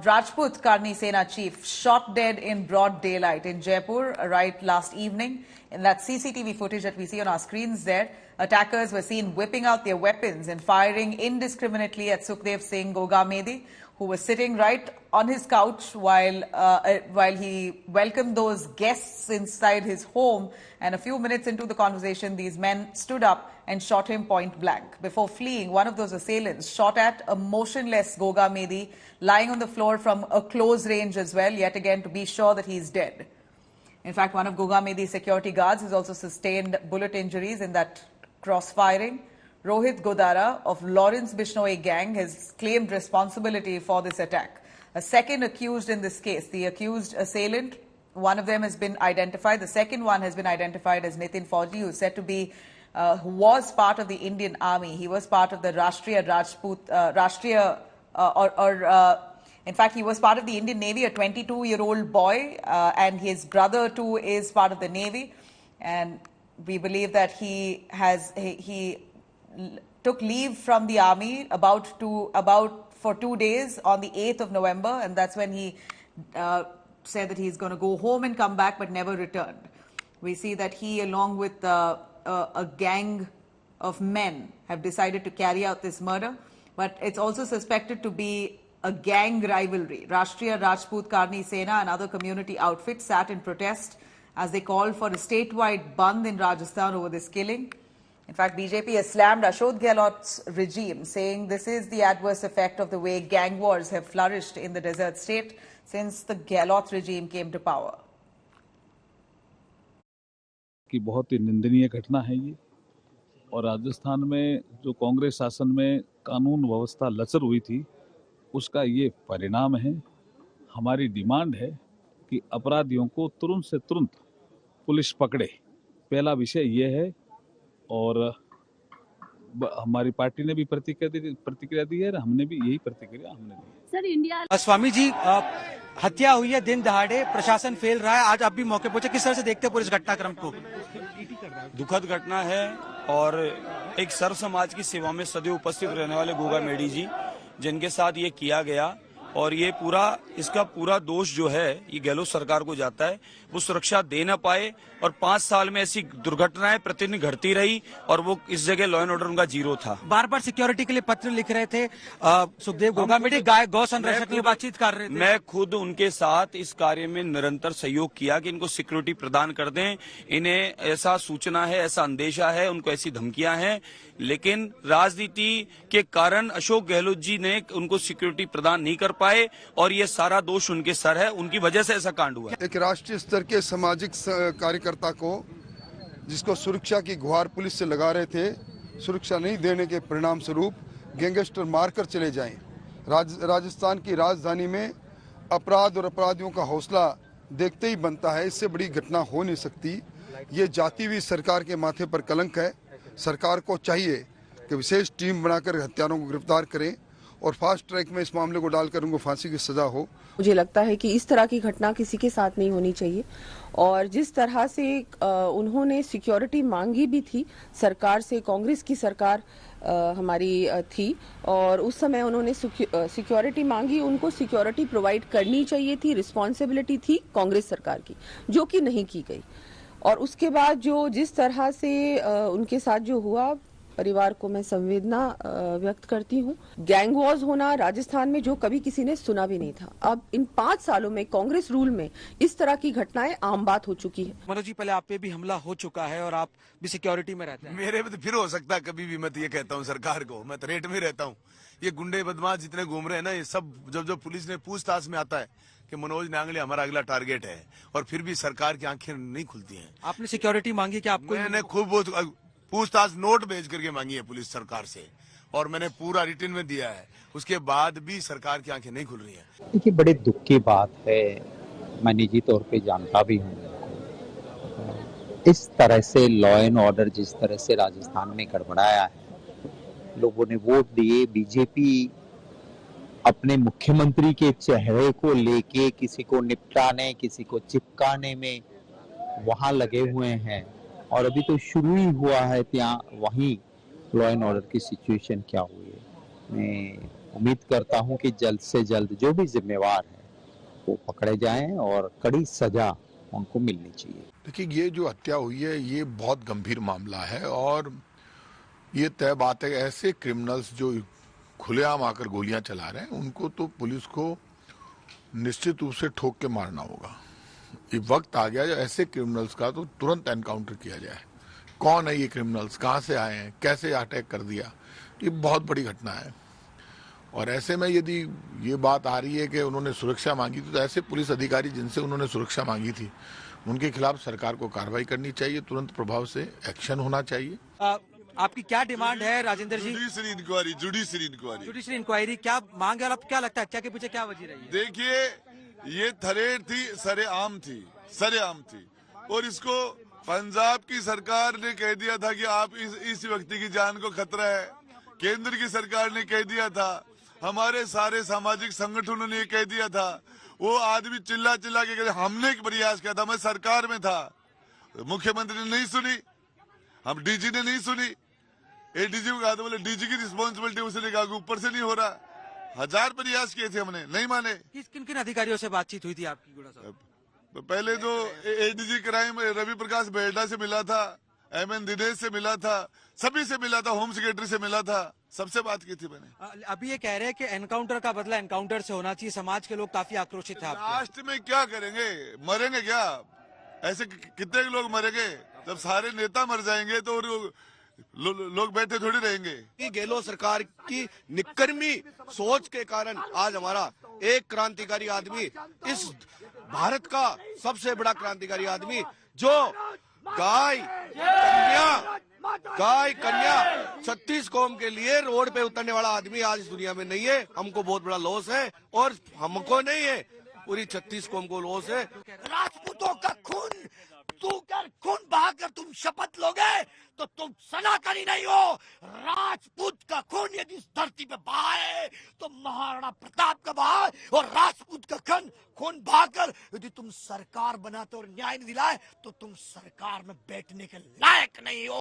Rajput Karni Sena chief shot dead in broad daylight in Jaipur right last evening. In that CCTV footage that we see on our screens there, attackers were seen whipping out their weapons and firing indiscriminately at Sukhdev Singh Gogamedi, who was sitting right on his couch while he welcomed those guests inside his home. And a few minutes into the conversation, these men stood up and shot him point blank. Before fleeing, one of those assailants shot at a motionless Gogamedi lying on the floor from a close range as well, yet again to be sure that he's dead. In fact, one of Gogamedi's security guards has also sustained bullet injuries in that cross-firing. Rohit Godara of Lawrence Bishnoi gang has claimed responsibility for this attack. A second accused in this case, the accused assailant, one of them has been identified. The second one has been identified as Nitin Fauji, who is said to be, who was part of the Indian Army. He was part of the Rashtriya Rajput, in fact, he was part of the Indian Navy, a 22-year-old boy, and his brother too is part of the Navy. And we believe that he took leave from the army for 2 days on the 8th of November, and that's when he said that he's going to go home and come back, but never returned. We see that he, along with a gang of men, have decided to carry out this murder, but it's also suspected to be a gang rivalry. Rashtriya Rajput Karni Sena and other community outfits sat in protest as they called for a statewide bandh in Rajasthan over this killing. In fact, BJP has slammed Ashok Gehlot's regime, saying this is the adverse effect of the way gang wars have flourished in the desert state since the Gehlot regime came to power. कि बहुत ही निंदनीय घटना है ये, और राजस्थान में जो कांग्रेस शासन में कानून व्यवस्था लचर हुई थी, उसका ये परिणाम है। हमारी डिमांड है कि अपराधियों को तुरंत से तुरंत पुलिस पकड़े। पहला विषय ये है, और हमारी पार्टी ने भी प्रतिक्रिया दी है, हमने भी यही प्रतिक्रिया हमने दी। सर, इंडिया स्वामी जी, हत्या हुई है दिन दहाड़े, प्रशासन फेल रहा है, आज आप भी मौके पहुंचे, किस तरह से देखते हैं पूरे इस घटनाक्रम को? दुखद घटना है, और एक सर्व समाज की सेवा में सदैव उपस्थित रहने वाले गोगामेडी जी, जिनके साथ ये किया गया, और ये इसका पूरा दोष जो है ये गहलोत सरकार को जाता है। वो सुरक्षा दे न पाए, और 5 साल में ऐसी दुर्घटनाएं प्रतिदिन घटती रही, और वो इस जगह लॉ एंड ऑर्डर उनका जीरो था। बार बार सिक्योरिटी के लिए पत्र लिख रहे थे, सुखदेव गोगामेडी गौ संरक्षक के लिए बातचीत कर रहे थे। मैं खुद उनके साथ इस कार्य में निरंतर सहयोग किया कि इनको सिक्योरिटी प्रदान कर दें। इन्हें ऐसा सूचना है, ऐसा अंदेशा है, उनको ऐसी धमकियां हैं, लेकिन राजनीति के कारण अशोक गहलोत जी ने उनको सिक्योरिटी प्रदान नहीं कर पाए, और ये सारा दोष उनके सर है, उनकी वजह से ऐसा कांड हुआ। एक राष्ट्रीय स्तर के सामाजिक कार्यकर्ता को, जिसको सुरक्षा की गुहार पुलिस से लगा रहे थे, सुरक्षा नहीं देने के परिणाम स्वरूप गैंगस्टर मारकर चले जाएं। राजस्थान की राजधानी में अपराध और अपराधियों का हौसला देखते ही बनता है। इससे बड़ी घटना हो नहीं सकती। ये जाती हुई सरकार के माथे पर कलंक है। सरकार को चाहिए कि विशेष टीम बनाकर हत्यारों को गिरफ्तार करें और फास्ट ट्रैक में इस मामले को डालकर उनको फांसी की सजा हो। मुझे लगता है कि इस तरह की घटना किसी के साथ नहीं होनी चाहिए, और जिस तरह से उन्होंने सिक्योरिटी मांगी भी थी सरकार से, कांग्रेस की सरकार हमारी थी, और उस समय उन्होंने सिक्योरिटी मांगी, उनको सिक्योरिटी प्रोवाइड करनी चाहिए थी, रिस्पॉन्सिबिलिटी थी कांग्रेस सरकार की, जो कि नहीं की गई। और उसके बाद जिस तरह से उनके साथ जो हुआ, परिवार को मैं संवेदना व्यक्त करती हूँ। गैंग वॉर्स होना राजस्थान में जो कभी किसी ने सुना भी नहीं था, अब इन 5 सालों में कांग्रेस रूल में इस तरह की घटनाएं आम बात हो चुकी है। मनोज जी, पहले आप पे भी हमला हो चुका है और आप भी सिक्योरिटी में रहते हैं। मेरे पे तो फिर हो सकता है कभी भी। मैं तो ये कहता हूँ सरकार को, मैं तो रेट में रहता हूँ। ये गुंडे बदमाश जितने घूम रहे हैं ना, ये सब जब पुलिस ने पूछताछ में आता है कि मनोज नांगले हमारा अगला टारगेट है, और फिर भी सरकार की आंखें नहीं खुलती हैं। आपने सिक्योरिटी मांगी कि आपको? मैंने खूब पूछताछ नोट भेज करके मांगी है पुलिस सरकार से, और मैंने पूरा रिटर्न में दिया है। उसके बाद भी सरकार की आंखें नहीं खुल रही हैं। देखिए, बड़े दुख की बात है, मैं निजी तौर पे जानता भी हूँ। इस तरह से लॉ एंड ऑर्डर जिस तरह से राजस्थान में गड़बड़ाया है, लोगों ने वोट दिए, बीजेपी अपने मुख्यमंत्री के चेहरे को लेके किसी को निपटाने, किसी को चिपकाने में वहां लगे हुए हैं, और अभी तो शुरू ही हुआ है। वहीं लॉ एंड ऑर्डर की सिचुएशन क्या हुई है। मैं उम्मीद करता हूं कि जल्द से जल्द जो भी जिम्मेवार है वो पकड़े जाएं और कड़ी सजा उनको मिलनी चाहिए। देखिए, ये जो हत्या हुई है ये बहुत गंभीर मामला है और ये तय बात है, ऐसे क्रिमिनल्स जो खुलेआम आकर गोलियां चला रहे हैं उनको तो पुलिस को निश्चित रूप से ठोक के मारना होगा। ये वक्त आ गया जो ऐसे क्रिमिनल्स का तो तुरंत एनकाउंटर किया जाए। कौन है ये क्रिमिनल्स, कहां से आए हैं, कैसे अटैक कर दिया, ये बहुत बड़ी घटना है। और ऐसे में यदि ये बात आ रही है कि उन्होंने सुरक्षा मांगी थी तो ऐसे पुलिस अधिकारी जिनसे उन्होंने सुरक्षा मांगी थी उनके खिलाफ सरकार को कार्रवाई करनी चाहिए, तुरंत प्रभाव से एक्शन होना चाहिए। आपकी क्या डिमांड है राजेंद्र जी? जुडिशरी इंक्वायरी इंक्वायरी क्या मांग है और आपको क्या लगता है हत्या के पीछे क्या वजह रही है? देखिए, ये थरेड थी, सरेआम थी और इसको पंजाब की सरकार ने कह दिया था कि आप इस व्यक्ति की जान को खतरा है। केंद्र की सरकार ने कह दिया था, हमारे सारे सामाजिक संगठनों ने कह दिया था। वो आदमी चिल्ला के हमने एक प्रयास किया था, मैं सरकार में था, मुख्यमंत्री ने नहीं सुनी, हम डीजी ने नहीं सुनी। एडीजी को कहा था, बोले डीजी की रिस्पॉन्सिबिलिटी, उसने कहा ऊपर से नहीं हो रहा। 1000 प्रयास किए थे, हमने नहीं माने। किन किन अधिकारियों से बातचीत हुई थी आपकी गुड़ा साहब? पहले जो एडीजी क्राइम रवि प्रकाश बेहड़ा से मिला था, एमएन दिनेश से मिला था, सभी से मिला था, होम सेक्रेटरी से मिला था, सबसे बात की थी मैंने। अभी ये कह रहे हैं कि एनकाउंटर का बदला एनकाउंटर से होना चाहिए। समाज के लोग काफी आक्रोशित है। लास्ट में क्या करेंगे, मरेंगे क्या? ऐसे कितने लोग मरेंगे? जब सारे नेता मर जाएंगे तो लोग बैठे थोड़ी रहेंगे। गहलोत सरकार की निकर्मी सोच के कारण आज हमारा एक क्रांतिकारी आदमी, इस भारत का सबसे बड़ा क्रांतिकारी आदमी, जो गाय कन्या 36 कौम के लिए रोड पे उतरने वाला आदमी आज इस दुनिया में नहीं है। हमको बहुत बड़ा लॉस है और हमको नहीं है, पूरी 36 कौम को लॉस है। राजपूतों का खून बहाकर तुम शपथ लोगे तो तुम सनातनी नहीं हो। राजपूत का खून यदि इस धरती पे बहा है तो महाराणा प्रताप का बहा है, और राजपूत का खून बहाकर यदि तुम सरकार बनाते और न्याय नहीं दिलाए तो तुम सरकार में बैठने के लायक नहीं हो।